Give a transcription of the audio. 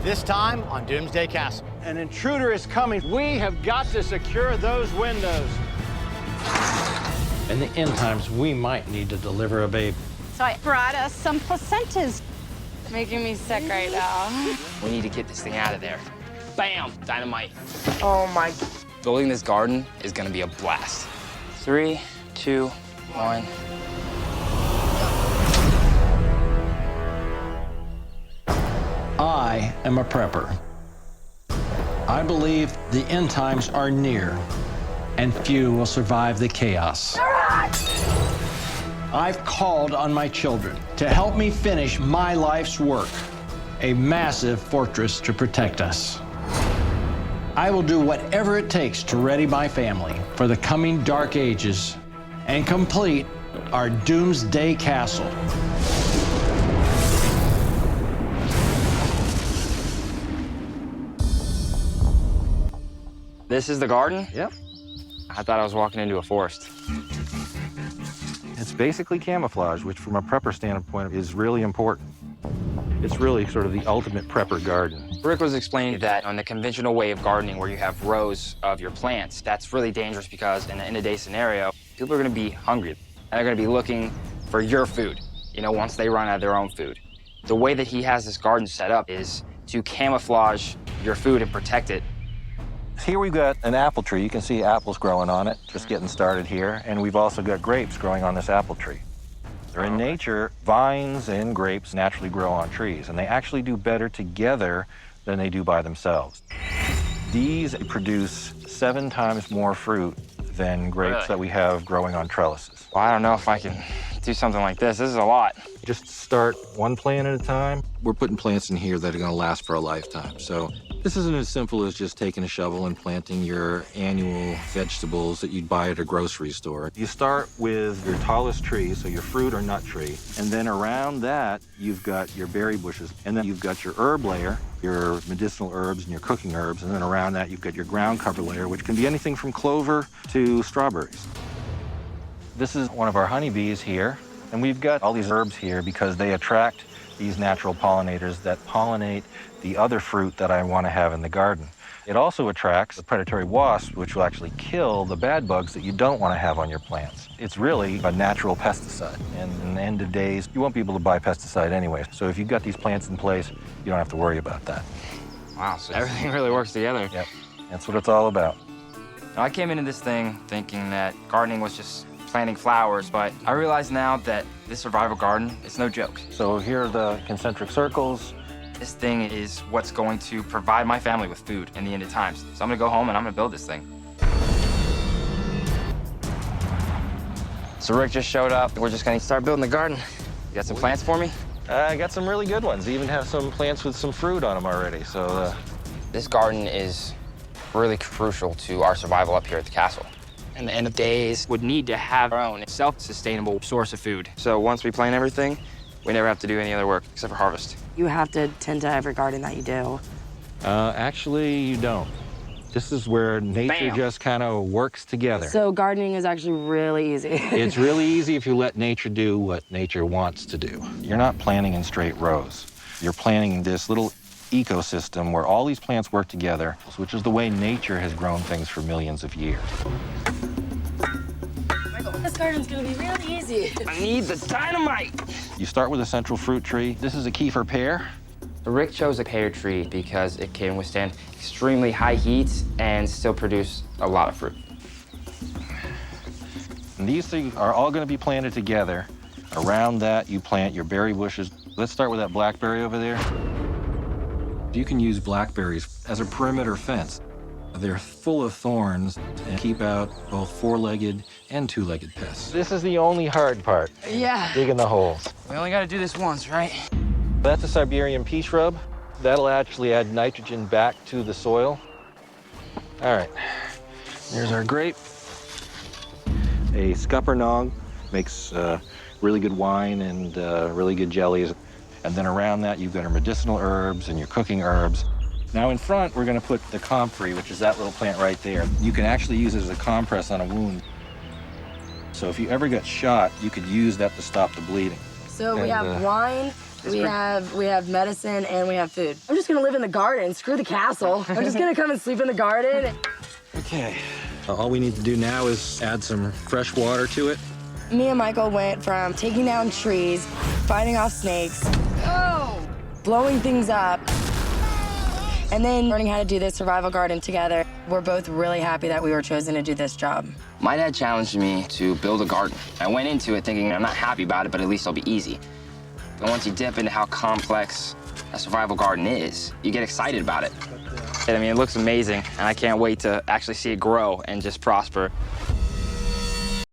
This time on Doomsday Castle. An intruder is coming. We have got to secure those windows. In the end times, we might need to deliver a babe. So I brought us some placentas. Making me sick right now. We need to get this thing out of there. Bam! Dynamite. Oh my. Building this garden is gonna be a blast. 3, 2, 1. I am a prepper. I believe the end times are near, and few will survive the chaos. I've called on my children to help me finish my life's work, a massive fortress to protect us. I will do whatever it takes to ready my family for the coming dark ages and complete our Doomsday Castle. This is the garden? Yep. I thought I was walking into a forest. It's basically camouflage, which from a prepper standpoint is really important. It's really sort of the ultimate prepper garden. Rick was explaining that on the conventional way of gardening where you have rows of your plants, that's really dangerous because in an end-of-day scenario, people are gonna be hungry. And they're gonna be looking for your food, once they run out of their own food. The way that he has this garden set up is to camouflage your food and protect it. Here we've got an apple tree. You can see apples growing on it, just getting started here. And we've also got grapes growing on this apple tree. In nature, vines and grapes naturally grow on trees, and they actually do better together than they do by themselves. These produce 7 times more fruit than grapes that we have growing on trellises. Well, I don't know if I can do something like this. This is a lot. Just start one plant at a time. We're putting plants in here that are gonna last for a lifetime. So this isn't as simple as just taking a shovel and planting your annual vegetables that you'd buy at a grocery store. You start with your tallest tree, so your fruit or nut tree, and then around that, you've got your berry bushes, and then you've got your herb layer, your medicinal herbs and your cooking herbs, and then around that, you've got your ground cover layer, which can be anything from clover to strawberries. This is one of our honeybees here, and we've got all these herbs here because they attract these natural pollinators that pollinate the other fruit that I want to have in the garden. It also attracts the predatory wasps, which will actually kill the bad bugs that you don't want to have on your plants. It's really a natural pesticide, and in the end of days, you won't be able to buy pesticide anyway. So if you've got these plants in place, you don't have to worry about that. Wow, so everything really works together. Yep, that's what it's all about. Now, I came into this thing thinking that gardening was just planting flowers, but I realize now that this survival garden, it's no joke. So here are the concentric circles. This thing is what's going to provide my family with food in the end of times. So I'm gonna go home and I'm gonna build this thing. So Rick just showed up. We're just gonna start building the garden. You got some plants for me? I got some really good ones. Even have some plants with some fruit on them already, so. This garden is really crucial to our survival up here at the castle. In the end of days, would need to have our own self-sustainable source of food. So once we plant everything, we never have to do any other work except for harvest. You have to tend to every garden that you do. Actually, you don't. This is where nature just kind of works together. So gardening is actually really easy. It's really easy if you let nature do what nature wants to do. You're not planting in straight rows. You're planting this little ecosystem where all these plants work together, which is the way nature has grown things for millions of years. This garden's gonna be really easy. I need the dynamite! You start with a central fruit tree. This is a kefir pear. Rick chose a pear tree because it can withstand extremely high heat and still produce a lot of fruit. And these things are all going to be planted together. Around that, you plant your berry bushes. Let's start with that blackberry over there. You can use blackberries as a perimeter fence. They're full of thorns and keep out both four-legged and two-legged pests. This is the only hard part. Yeah. Digging the holes. We only gotta do this once, right? That's a Siberian pea shrub. That'll actually add nitrogen back to the soil. All right, here's our grape. A scuppernong makes really good wine and really good jellies. And then around that, you've got our medicinal herbs and your cooking herbs. Now in front, we're gonna put the comfrey, which is that little plant right there. You can actually use it as a compress on a wound. So if you ever got shot, you could use that to stop the bleeding. So we have wine, We have medicine and we have food. I'm just gonna live in the garden. Screw the castle. I'm just gonna come and sleep in the garden. Okay. All we need to do now is add some fresh water to it. Me and Michael went from taking down trees, fighting off snakes, blowing things up, and then learning how to do this survival garden together. We're both really happy that we were chosen to do this job. My dad challenged me to build a garden. I went into it thinking I'm not happy about it, but at least it'll be easy. But once you dip into how complex a survival garden is, you get excited about it. I mean, it looks amazing, and I can't wait to actually see it grow and just prosper.